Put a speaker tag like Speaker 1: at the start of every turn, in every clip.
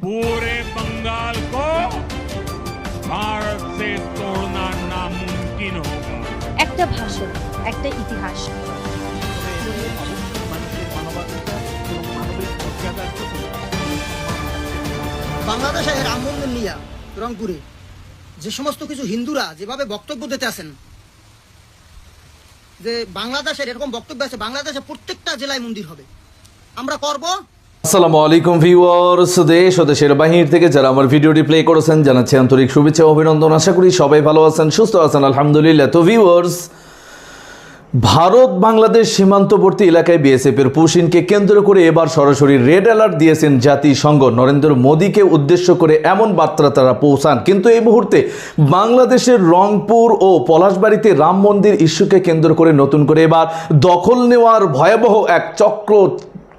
Speaker 1: पूरे बंगाल को भारत से तोड़ना नामुमकिन होगा।
Speaker 2: একটা ভাষণ, একটা ইতিহাস।
Speaker 3: বাংলাদেশে রাম মন্দির নিয়ে রংপুরে যে সমস্ত কিছু হিন্দুরা যেভাবে বক্তব্য দিতে আছেন, যে বাংলাদেশের এরকম বক্তব্য আছে, বাংলাদেশে প্রত্যেকটা জেলায় মন্দির হবে, আমরা করব।
Speaker 4: আসসালামু আলাইকুম ভিউয়ার্স, দেশ ও দেশের বাহির থেকে যারা আমার ভিডিওটি প্লে করেছেন জানাচ্ছি আন্তরিক শুভেচ্ছা ও অভিনন্দন। আশা করি সবাই ভালো আছেন, সুস্থ আছেন, আলহামদুলিল্লাহ। তো ভিউয়ার্স, ভারত বাংলাদেশ সীমান্তবর্তী এলাকায় বিএসএফ এর পুশিনকে কেন্দ্র করে এবার সরাসরি রেড অ্যালার্ট দিয়েছেন জাতিসংঘ। নরেন্দ্র মোদীকে উদ্দেশ্য করে এমন বার্তা তারা পৌঁছান। কিন্তু এই মুহূর্তে বাংলাদেশের রংপুর ও পলাশবাড়িতে রাম মন্দির ইস্যুকে কেন্দ্র করে নতুন করে এবার দখল নেওয়ার ভয়াবহ এক চক্র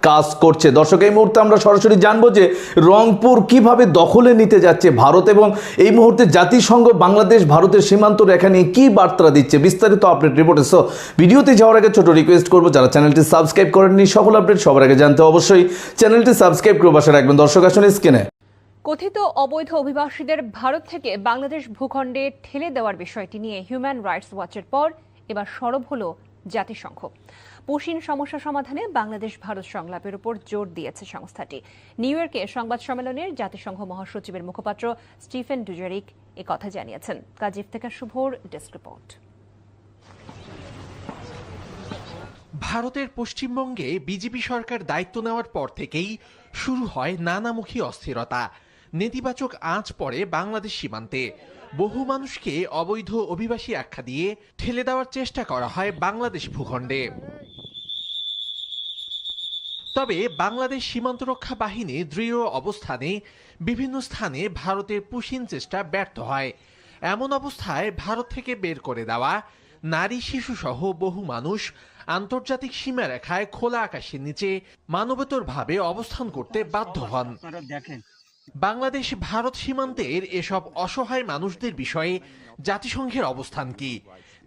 Speaker 4: কাজ করছে। দর্শক, এই মুহূর্তে আমরা সরাসরি জানবো যে রংপুর কিভাবে দখলে নিতে যাচ্ছে ভারত, এবং এই মুহূর্তে জাতিসংঘ বাংলাদেশ ভারতের সীমান্ত রেখা নিয়ে কি বার্তা দিচ্ছে, বিস্তারিত আপডেট রিপোর্টে। সো ভিডিওতে যাওয়ার আগে ছোট রিকোয়েস্ট করবো, যারা চ্যানেলটি সাবস্ক্রাইব করেননি সকল আপডেট সবার আগে জানতে অবশ্যই চ্যানেলটি সাবস্ক্রাইব করে পাশে রাখবেন। দর্শক, আসুন স্ক্রিনে।
Speaker 2: কথিত অবৈধ অভিবাসীদের ভারত থেকে বাংলাদেশ ভূখণ্ডে ঠেলে দেওয়ার বিষয়টি নিয়ে হিউম্যান রাইটস ওয়াচের পর এবার সরব হলো জাতিসংঘ। পুশিন সমস্যা সমাধানে বাংলাদেশ ভারত সংলাপের উপর জোর দিয়েছে সংস্থাটি। নিউ ইয়র্কে সংবাদ সম্মেলনে জাতিসংঘ মহাসচিবের মুখপাত্র স্টিফেন ডুজারিক কথা জানিয়েছেন। কাজী ইফতেখার শুভর ডেস্ক রিপোর্ট।
Speaker 5: ভারতের পশ্চিমবঙ্গে বিজেপি সরকার দায়িত্ব নেওয়ার পর থেকেই শুরু হয় নানামুখী অস্থিরতা। নেতিবাচক আঁচ পড়ে বাংলাদেশ সীমান্তে। বহু মানুষকে অবৈধ অভিবাসী আখ্যা দিয়ে ঠেলে দেওয়ার চেষ্টা করা হয় বাংলাদেশ ভূখণ্ডে। তবে বাংলাদেশ সীমান্তরক্ষা বাহিনী দৃঢ় অবস্থানে বিভিন্ন স্থানে ভারতের পুশিন চেষ্টা ব্যর্থ হয়। এমন অবস্থায় ভারত থেকে বের করে দেওয়া নারী শিশু সহ বহু মানুষ আন্তর্জাতিক সীমারেখায় খোলা আকাশের নিচে মানবেতরভাবে অবস্থান করতে বাধ্য হন। বাংলাদেশ ভারত সীমান্তের এসব অসহায় মানুষদের বিষয়ে জাতিসংঘের অবস্থান কি?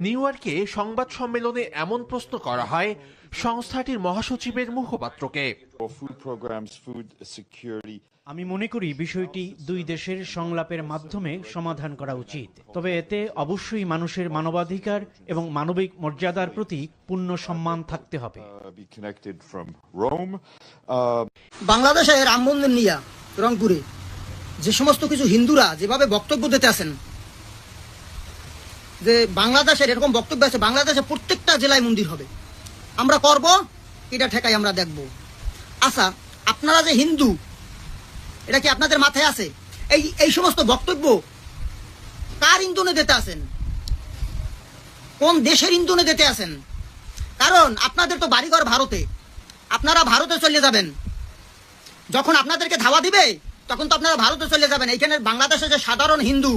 Speaker 5: নিউ ইয়র্কে সংবাদ সম্মেলনে এমন প্রশ্ন করা হয় সংস্থাটির মহাসচিবের মুখপাত্রকে।
Speaker 6: আমি মনে করি বিষয়টি দুই দেশের সংলাপের মাধ্যমে সমাধান করা উচিত, তবে এতে অবশ্যই মানুষের মানবাধিকার এবং মানবিক মর্যাদার প্রতি পূর্ণ সম্মান থাকতে হবে।
Speaker 3: বাংলাদেশে রাম মন্দির নিয়ে রংপুরে যে সমস্ত কিছু হিন্দুরা যেভাবে বক্তব্য দিতে আছেন, যে বাংলাদেশের এরকম বক্তব্য আছে, বাংলাদেশে প্রত্যেকটা জেলায় মন্দির হবে, আমরা করব, এটা ঠেকাই আমরা দেখব। আচ্ছা, আপনারা যে হিন্দু, এটা কি আপনাদের মাথায় আছে? এই সমস্ত বক্তব্য কার ইন্ধনে দিতে আছেন? কোন দেশের ইন্ধনে দিতে আছেন? কারণ আপনাদের তো বাড়িঘর ভারতে, আপনারা ভারতে চলে যাবেন। যখন আপনাদেরকে ধাওয়া দিবে তখন তো আপনারা ভারতে চলে যাবেন। এইখানে বাংলাদেশে যে সাধারণ হিন্দু,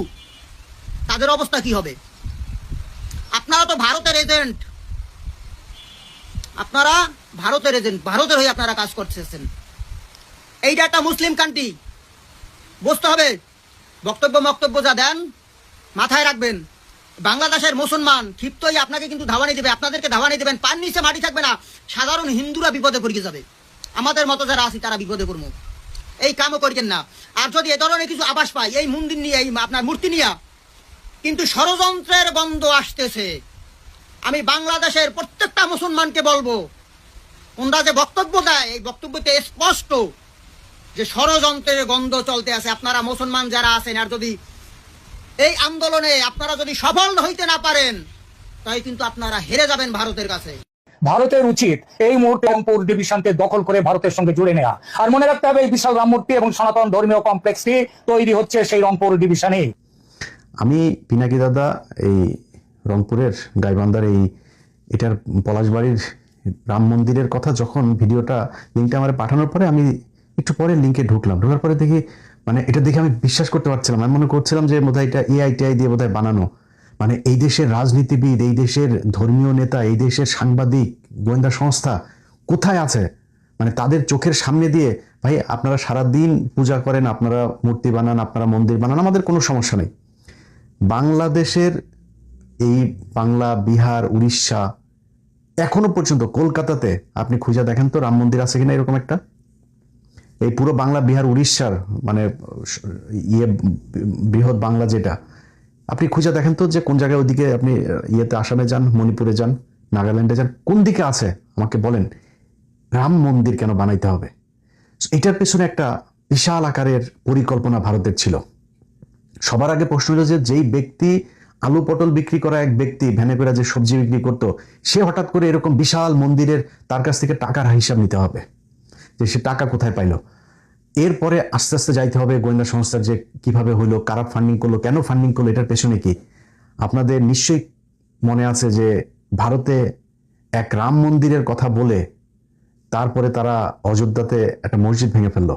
Speaker 3: তাদের অবস্থা কি হবে? আপনারা তো ভারতের এজেন্ট, আপনারা ভারতের এজেন্ট, ভারতের হয়ে আপনারা কাজ করতেছেন। এইটা একটা মুসলিম কান্ট্রি, বুঝতে হবে। বক্তব্য যা দেন মাথায় রাখবেন। বাংলাদেশের মুসলমান ক্ষিপ্ত হয়ে আপনাকে কিন্তু ধাওয়ানি দেবে, আপনাদেরকে ধাওয়ানি দেবেন, পান নিচে মাটি থাকবে না, সাধারণ হিন্দুরা বিপদে পড়ে যাবে। আমাদের মতো যারা আছি তারা বিপদে পড়বো, এই কামও করেন না। আর যদি এ ধরনের কিছু আভাস পাই এই মন্দির নিয়ে, এই আপনার মূর্তি নিয়ে, কিন্তু ষড়যন্ত্রের গন্ধ আসতেছে। আমি বাংলাদেশের প্রত্যেকটা মুসলমানকে বলবো, ওনারা যে বক্তব্য দেয় এই বক্তব্যতে স্পষ্ট যে ষড়যন্ত্রের গন্ধ চলতে আছে। আপনারা মুসলমান যারা আছেন, আর যদি এই আন্দোলনে আপনারা যদি সফল হইতে না পারেন, তাই কিন্তু আপনারা হেরে যাবেন ভারতের কাছে।
Speaker 7: ভারতের উচিত এই মুহূর্তে রংপুর ডিভিশনকে দখল করে ভারতের সঙ্গে জুড়ে নেওয়া। আর মনে রাখতে হবে, এই বিশাল রামমূর্তি এবং সনাতন ধর্মীয় কমপ্লেক্সটি তৈরি হচ্ছে সেই রংপুর ডিভিশনে।
Speaker 8: আমি পিনাকি দাদা এই রংপুরের গাইবান্ধার এটার পলাশবাড়ির রাম মন্দিরের কথা যখন ভিডিওটা লিঙ্কটা আমার পাঠানোর পরে আমি একটু পরে লিঙ্কে ঢোকার পরে দেখি, মানে এটা দেখে আমি বিশ্বাস করতে পারছিলাম। আমি মনে করছিলাম যে বোধহয় এটা এআই দিয়ে বোধহয় বানানো। মানে এই দেশের রাজনীতিবিদ, এই দেশের ধর্মীয় নেতা, এই দেশের সাংবাদিক, গোয়েন্দা সংস্থা কোথায় আছে? মানে তাদের চোখের সামনে দিয়ে, ভাই আপনারা সারাদিন পূজা করেন, আপনারা মূর্তি বানান, আপনারা মন্দির বানান, আমাদের কোনো সমস্যা নেই। বাংলাদেশের এই বাংলা, বিহার, উড়িষ্যা, এখনো পর্যন্ত কলকাতাতে আপনি খুঁজে দেখেন তো রাম মন্দির আছে কিনা এরকম একটা। এই পুরো বাংলা, বিহার, উড়িষ্যার মানে বৃহৎ বাংলা যেটা, আপনি খুঁজে দেখেন তো যে কোন জায়গায় ওদিকে আপনি ইয়েতে আসামে যান, মণিপুরে যান, নাগাল্যান্ডে যান, কোন দিকে আছে আমাকে বলেন। রাম মন্দির কেন বানাইতে হবে? এটার পেছনে একটা বিশাল আকারের পরিকল্পনা ভারতের ছিল। সবার আগে প্রশ্ন হলো যে যেই ব্যক্তি আলু পটল বিক্রি করা এক ব্যক্তি ভ্যানে করে যে সবজি বিক্রি করতো, সে হঠাৎ করে এরকম বিশাল মন্দিরের তার কাছ থেকে টাকার হিসাব নিতে হবে, যে সে টাকা কোথায় পাইলো। এরপরে আস্তে আস্তে যাইতে হবে গোয়েন্দা সংস্থার যে কিভাবে হইলো, কারা ফান্ডিং করলো, কেন ফান্ডিং করলো, এটার পেছনে কি। আপনাদের নিশ্চয়ই মনে আছে যে ভারতে এক রাম মন্দিরের কথা বলে তারপরে তারা অযোধ্যাতে একটা মসজিদ ভেঙে ফেললো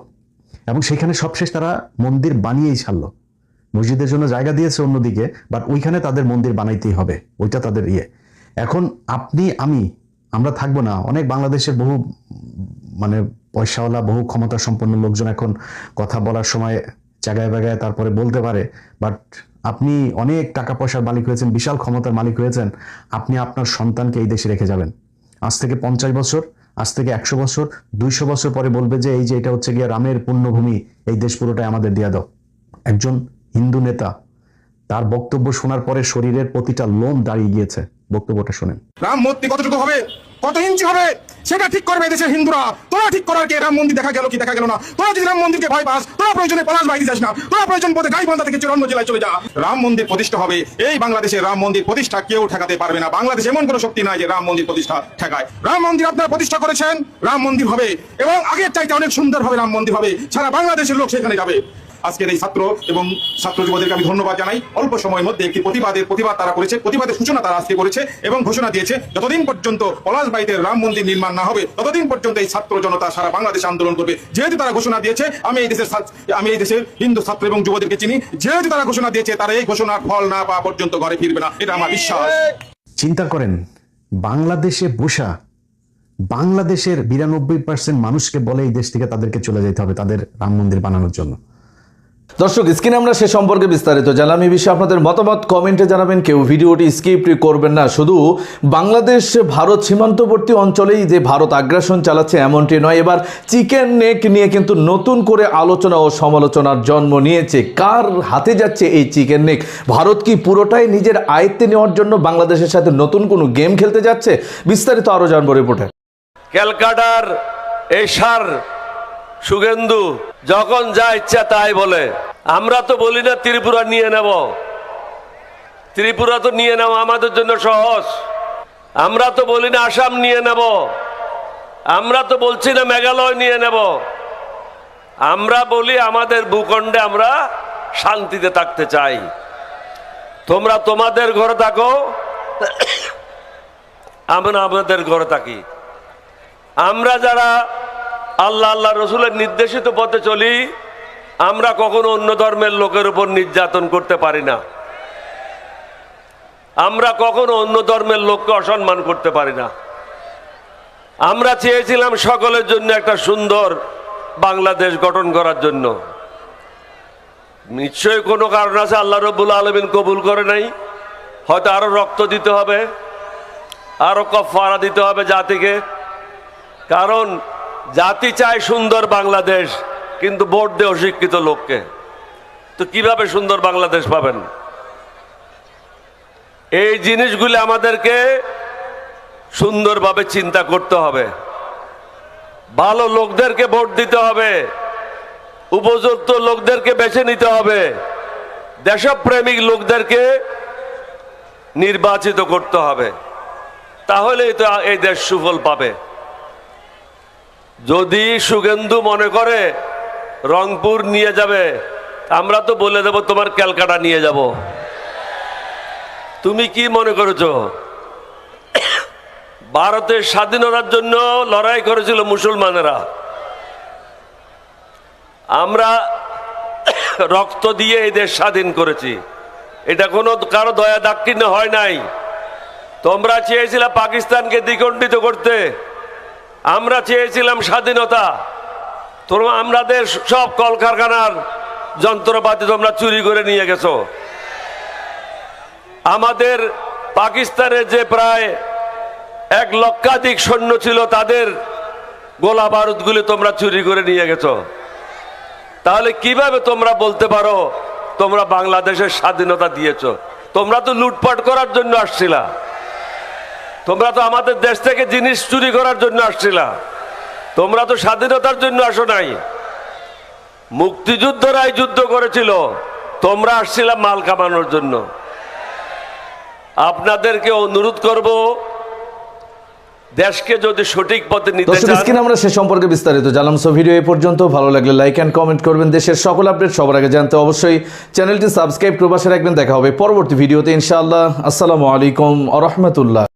Speaker 8: এবং সেখানে সবশেষ তারা মন্দির বানিয়েই ছাড়লো। মসজিদের জন্য জায়গা দিয়েছে অন্যদিকে, বাট ওইখানে তাদের মন্দির বানাইতেই হবে, ওইটা তাদের ইয়ে। এখন আপনি আমরা থাকবো না, অনেক বাংলাদেশের বহু মানে পয়সাওয়ালা, বহু ক্ষমতা সম্পন্ন লোকজন এখন কথা বলার সময় জায়গায় জায়গায় তারপরে বলতে পারে, বাট আপনি অনেক টাকা পয়সার মালিক হয়েছেন, বিশাল ক্ষমতার মালিক হয়েছেন, আপনি আপনার সন্তানকে এই দেশে রেখে যাবেন। আজ থেকে 50 বছর, আজ থেকে 100 বছর, 200 বছর পরে বলবে যে এই যে এটা হচ্ছে গিয়ে রামের পুণ্যভূমি, এই দেশ পুরোটাই আমাদের দিয়ে দাও। একজন হিন্দু নেতা, তার বক্তব্য শোনার পরে শরীরের প্রতিটা লোম দাঁড়িয়ে গিয়েছে। বক্তব্যটা শোনেন।
Speaker 9: রাম মূর্তি কতটুকু হবে, কত ইঞ্চি হবে, সেটা ঠিক করবে দেশের হিন্দুরা। তোরা ঠিক করার কে? রাম মন্দির দেখা গেল কি দেখা গেল না? তোরা যদি রাম মন্দিরকে ভয় পাস, তোরা প্রয়োজনে পলাশ বাইরে যাস না, তোরা প্রয়োজন বোধে গাইবান্ধা থেকে চুরান্ন জেলায় চলে যা। রাম মন্দির প্রতিষ্ঠা হবে, এই বাংলাদেশে রাম মন্দির প্রতিষ্ঠা কেউ ঠেকাতে পারবে না। বাংলাদেশ এমন কোনো শক্তি নাই যে রাম মন্দির প্রতিষ্ঠা ঠেকায়। রাম মন্দির আপনারা প্রতিষ্ঠা করেছেন, রাম মন্দির হবে এবং আগের চাইতে অনেক সুন্দরভাবে রাম মন্দির হবে, সারা বাংলাদেশের লোক সেখানে যাবে। আজকের এই ছাত্র এবং ছাত্র যুবদেরকে আমি ধন্যবাদ জানাই। অল্প সময়ের মধ্যে একটি প্রতিবাদ তারা করেছে, প্রতিবাদের সূচনা তারা আজকে করেছে এবং ঘোষণা দিয়েছে যতদিন পর্যন্ত পলাশবাড়ীতে রাম মন্দির নির্মাণ না হবে ততদিন পর্যন্ত এই ছাত্র জনতা সারা বাংলাদেশ আন্দোলন করবে। যেহেতু তারা ঘোষণা দিয়েছে, আমি এই দেশের হিন্দু ছাত্র এবং যুবদেরকে চিনি, যেহেতু তারা ঘোষণা দিয়েছে, তারা এই ঘোষণার ফল না পাওয়া পর্যন্ত ঘরে ফিরবে না, এটা আমার বিশ্বাস।
Speaker 8: চিন্তা করেন, বাংলাদেশে বসা বাংলাদেশের 92% মানুষকে বলে এই দেশ থেকে তাদেরকে চলে যেতে হবে তাদের রাম মন্দির বানানোর জন্য।
Speaker 4: দর্শক, স্ক্রিনে আমরা সে সম্পর্কে বিস্তারিত জানলাম। এই বিষয়ে আপনাদের মতামত কমেন্টে জানাবেন। কেউ ভিডিওটি স্কিপ করবেন না। শুধু বাংলাদেশ ভারত সীমান্তবর্তী অঞ্চলেই যে ভারত আগ্রাসন চালাচ্ছে এমনটি নয়, এবার চিকেন নেক নিয়ে কিন্তু নতুন করে আলোচনা ও সমালোচনার জন্ম নিয়েছে। কার হাতে যাচ্ছে এই চিকেন নেক? ভারত কি পুরোটাই নিজের আয়ত্তে নেওয়ার জন্য বাংলাদেশের সাথে নতুন কোনো গেম খেলতে যাচ্ছে? বিস্তারিত আরো জানবো রিপোর্টে।
Speaker 10: ক্যালকাটার এই সার শুভেন্দু যখন যা ইচ্ছা তাই বলে। আমরা তো বলি না ত্রিপুরা নিয়ে নেব, ত্রিপুরা তো নিয়ে নেওয়া আমাদের জন্য সহজ। আমরা তো বলি না আসাম নিয়ে নেব, আমরা তো বলছি না মেঘালয় নিয়ে নেব। আমরা বলি আমাদের ভূখণ্ডে আমরা শান্তিতে থাকতে চাই। তোমরা তোমাদের ঘরে থাকো, আমরা আমাদের ঘরে থাকি। আমরা যারা আল্লাহ রসুলের নির্দেশিত পথে চলি, আমরা কখনো অন্য ধর্মের লোকের উপর নির্যাতন করতে পারি না। আমরা কখনো অন্য ধর্মের লোককে অসম্মান করতে পারি না। আমরা চেয়েছিলাম সকলের জন্য একটা সুন্দর বাংলাদেশ গঠন করার জন্য। নিশ্চয়ই কোনো কারণ আছে, আল্লাহ রব্বুল আলামিন কবুল করে নাই। হয়তো আরো রক্ত দিতে হবে, আরো কাফারা দিতে হবে জাতিকে। কারণ জাতি চায় সুন্দর বাংলাদেশ, কিন্তু ভোট দেয় অশিক্ষিত লোককে। তো কিভাবে সুন্দর বাংলাদেশ পাবেন? এই জিনিসগুলি আমাদেরকে সুন্দরভাবে চিন্তা করতে হবে। ভালো লোকদেরকে ভোট দিতে হবে, উপযুক্ত লোকদেরকে বেছে নিতে হবে, দেশপ্রেমিক লোকদেরকে নির্বাচিত করতে হবে। তাহলেই তো এই দেশ সুফল পাবে। যদি শুভেন্দু মনে করে রংপুর নিয়ে যাবে, আমরা তো বলে দেব তোমার ক্যালকাটা নিয়ে যাব। তুমি কি মনে করেছো? ভারতের স্বাধীনতার জন্য লড়াই করেছিল মুসলমানেরা। আমরা রক্ত দিয়ে এই দেশ স্বাধীন করেছি। এটা কোনো কারো দয়া দাক্ষিণ্য হয় নাই। তোমরা চেয়েছিলে পাকিস্তানকে দ্বিখণ্ডিত করতে, আমরা চেয়েছিলাম স্বাধীনতা। তোমরা আমাদের সব কলকারখানার যন্ত্রপাতি তোমরা চুরি করে নিয়ে গেছো। আমাদের পাকিস্তানের যে প্রায় 1 লক্ষাধিক সৈন্য ছিল, তাদের গোলা বারুদগুলি তোমরা চুরি করে নিয়ে গেছো, তাহলে কিভাবে তোমরা বলতে পারো তোমরা বাংলাদেশের স্বাধীনতা দিয়েছো? তোমরা তো লুটপাট করার জন্য আসছিলা, তোমরা তো আমাদের দেশ থেকে জিনিস চুরি করার জন্য আসছিলা, তোমরা তো স্বাধীনতার জন্য আসো নাই। মুক্তিযুদ্ধরাই যুদ্ধ করেছিল, তোমরা আসছিলা মাল কামানোর জন্য। আপনাদেরকে অনুরোধ করব, দেশকে যদি সঠিক পথে নিতে
Speaker 4: দর্শক
Speaker 10: চান,
Speaker 4: স্ক্রিনে আমরা সে সম্পর্কে বিস্তারিত জানলাম। সো ভিডিও এই পর্যন্ত, ভালো লাগলে লাইক এন্ড কমেন্ট করবেন। দেশের সকল আপডেট সবার আগে জানতে অবশ্যই চ্যানেলটি সাবস্ক্রাইব করে পাশে রাখবেন। দেখা হবে পরবর্তী ভিডিওতে ইনশাআল্লাহ। আসসালামু আলাইকুম ওয়া রাহমাতুল্লাহ।